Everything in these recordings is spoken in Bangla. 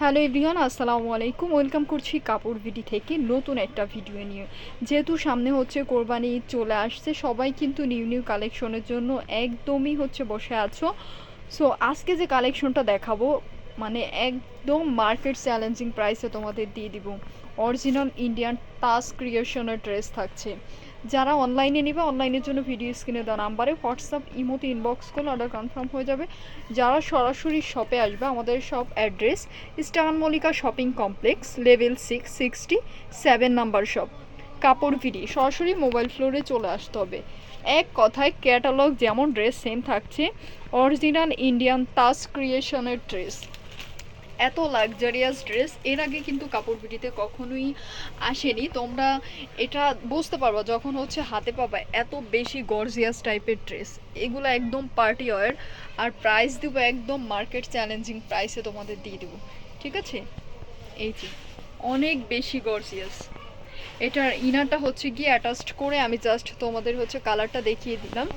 হ্যালো এভরিওয়ান, আসসালামু আলাইকুম। ওয়েলকাম করছি কাপড় ভিডি থেকে নতুন একটা ভিডিও নিয়ে। যেহেতু সামনে হচ্ছে কোরবানি ঈদ চলে আসছে, সবাই কিন্তু নিউ নিউ কালেকশনের জন্য একদমই হচ্ছে বসে আছো। সো আজকে যে কালেকশনটা দেখাবো, মানে একদম মার্কেট চ্যালেঞ্জিং প্রাইসে তোমাদের দিয়ে দিব। অরিজিনাল ইন্ডিয়ান তাজ ক্রিয়েশনের ড্রেস থাকছে। যারা অনলাইনে নেবে, অনলাইনের জন্য ভিডিও স্ক্রিনে দেওয়া নাম্বারে হোয়াটসঅ্যাপ ইমোতে ইনবক্স করলে অর্ডার কনফার্ম হয়ে যাবে। যারা সরাসরি শপে আসবে, আমাদের শপ অ্যাড্রেস স্টান Mallika shopping complex, level 667 number shop, কাপড় ভিডি। সরাসরি মোবাইল ফ্লোরে চলে আসতে হবে। এক কথায় ক্যাটালগ যেমন ড্রেস সেম থাকছে, অরিজিনাল ইন্ডিয়ান তাজ ক্রিয়েশনের ড্রেস। এত লাক্সারিয়াস ড্রেস এর আগে কিন্তু কাপড় বিটিতে কখনোই আসেনি। তোমরা এটা বুঝতে পারবা যখন হচ্ছে হাতে পাবা এত বেশি গর্জিয়াস টাইপের ড্রেস। এগুলো একদম পার্টি ওয়্যার, আর প্রাইস দেবো একদম মার্কেট চ্যালেঞ্জিং প্রাইসে তোমাদের দিয়ে দেবো, ঠিক আছে? এই যে অনেক বেশি গর্জিয়াস। এটার ইনারটা হচ্ছে গিয়ে অ্যাটাচড করে আমি জাস্ট তোমাদের হচ্ছে কালারটা দেখিয়ে দিলাম।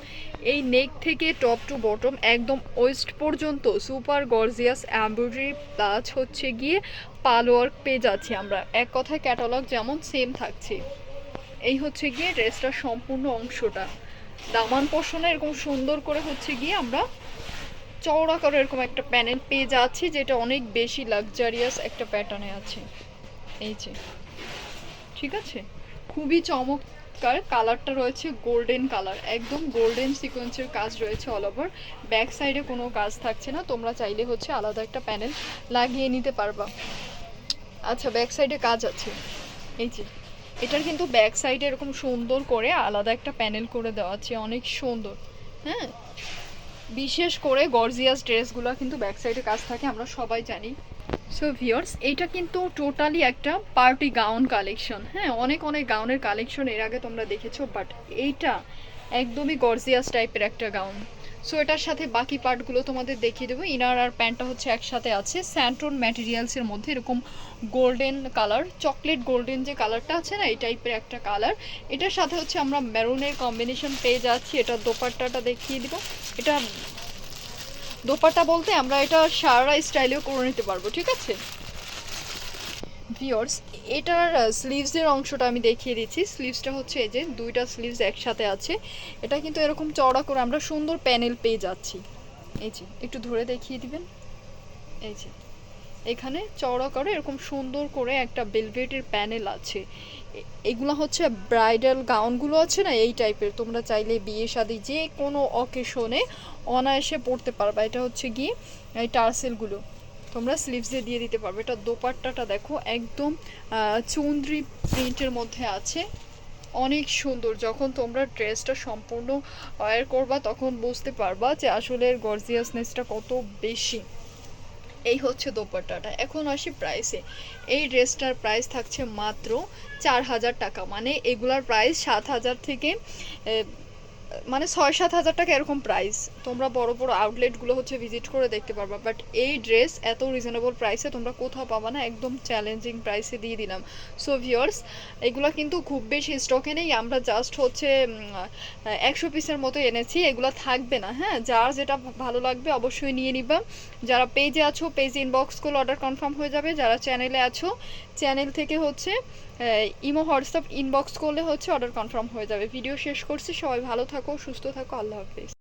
এই নেক থেকে টপ টু বটম একদম ওয়েস্ট পর্যন্ত সুপার গর্জিয়াস এমব্রয়ডারি প্লাস হচ্ছে গিয়ে পাল ওয়ার্ক পেয়ে যাচ্ছি আমরা। এক কথায় ক্যাটালগ যেমন সেম থাকছে। এই হচ্ছে গিয়ে ড্রেসটার সম্পূর্ণ অংশটা। দামান পোর্শনে এরকম সুন্দর করে হচ্ছে গিয়ে আমরা চওড়া করে এরকম একটা প্যানেল পেয়ে যাচ্ছি, যেটা অনেক বেশি লাক্সারিয়াস একটা প্যাটার্নে আছে। এই যে, ঠিক আছে, খুবই চমৎকার। কালারটা রয়েছে গোল্ডেন কালার, একদম গোল্ডেন সিকোয়েন্সের কাজ রয়েছে অল ওভার। ব্যাক সাইডে কোনো কাজ থাকছে না, তোমরা চাইলে হচ্ছে আলাদা একটা প্যানেল লাগিয়ে নিতে পারবা। আচ্ছা, ব্যাক সাইডে কাজ আছে। এই যে, এটার কিন্তু ব্যাক সাইডে এরকম সুন্দর করে আলাদা একটা প্যানেল করে দেওয়া আছে, অনেক সুন্দর। হ্যাঁ, বিশেষ করে গর্জিয়াস ড্রেসগুলো কিন্তু ব্যাক সাইডে কাজ থাকে, আমরা সবাই জানি। সো ভিউয়ার্স, এটা কিন্তু টোটালি একটা পার্টি গাউন কালেকশন। হ্যাঁ, অনেক অনেক গাউনের কালেকশন এর আগে তোমরা দেখেছো, বাট এইটা একদমই গর্জিয়াস টাইপের একটা গাউন। সো এটার সাথে বাকি পার্টগুলো তোমাদের দেখিয়ে দেবো। ইনার আর প্যান্টটা হচ্ছে একসাথে আছে স্যান্টোন ম্যাটেরিয়ালসের মধ্যে, এরকম গোল্ডেন কালার, চকলেট গোল্ডেন যে কালারটা আছে না, এই টাইপের একটা কালার। এটার সাথে হচ্ছে আমরা মেরুনের কম্বিনেশন পেয়ে যাচ্ছি। এটা দোপাট্টাটা দেখিয়ে দিব। এটা দোপাট্টা বলতে আমরা এটা সারা স্টাইলেও করে নিতে পারবো, ঠিক আছে ভিউয়ার্স? এটার স্লিভসের অংশটা আমি দেখিয়ে দিচ্ছি। স্লিভসটা হচ্ছে এই যে দুইটা স্লিভস একসাথে আছে। এটা কিন্তু এরকম চওড়া করে আমরা সুন্দর প্যানেল পেয়ে যাচ্ছি। এই যে, একটু ধরে দেখিয়ে দিবেন। এই যে, এখানে চওড়া করে এরকম সুন্দর করে একটা ভেলভেটের প্যানেল আছে। এগুলো হচ্ছে ব্রাইডাল গাউনগুলো আছে না, এই টাইপের। তোমরা চাইলে বিয়ে শাদী যে কোনো অকেশনে অনায়াসে পরতে পারবা। এটা হচ্ছে গিয়ে এই টার্সেলগুলো তোমরা স্লিভসে দিয়ে দিতে পারবে। এটা দোপাট্টাটা দেখো, একদম চুনরি প্রিন্টের মধ্যে আছে, অনেক সুন্দর। যখন তোমরা ড্রেসটা সম্পূর্ণ ওয়্যার করবা তখন বুঝতে পারবা যে আসলে এর গর্জিয়াসনেসটা কত বেশি। এই হচ্ছে দোপাট্টাটা। এখন আসি প্রাইসে। এই ড্রেসটার প্রাইস থাকছে মাত্র 4000 টাকা। মানে এগুলার প্রাইস 7000 থেকে মানে 6-7 হাজার টাকা এরকম প্রাইস। তোমরা বড় বড় আউটলেটগুলো হচ্ছে ভিজিট করে দেখতে পারবা, বাট এই ড্রেস এত রিজনেবল প্রাইসে তোমরা কোথাও পাবা না, একদম চ্যালেঞ্জিং প্রাইসে দিয়ে দিলাম। সো ভিউয়ার্স, এগুলো কিন্তু খুব বেশি স্টকে নেই, আমরা জাস্ট হচ্ছে 100 পিসের মতো এনেছি। এগুলো থাকবে না। হ্যাঁ, যার যেটা ভালো লাগবে অবশ্যই নিয়ে নিবা। যারা পেজে আছো, পেজে ইনবক্স করলে অর্ডার কনফার্ম হয়ে যাবে। যারা চ্যানেলে আছো, চ্যানেল থেকে হচ্ছে ইমো হোয়াটসঅ্যাপ ইনবক্স করলে হচ্ছে অর্ডার কনফার্ম হয়ে যাবে। ভিডিও শেষ করছি, সবাই ভালো থাকো, সুস্থ থাকো, আল্লাহ হাফেজ।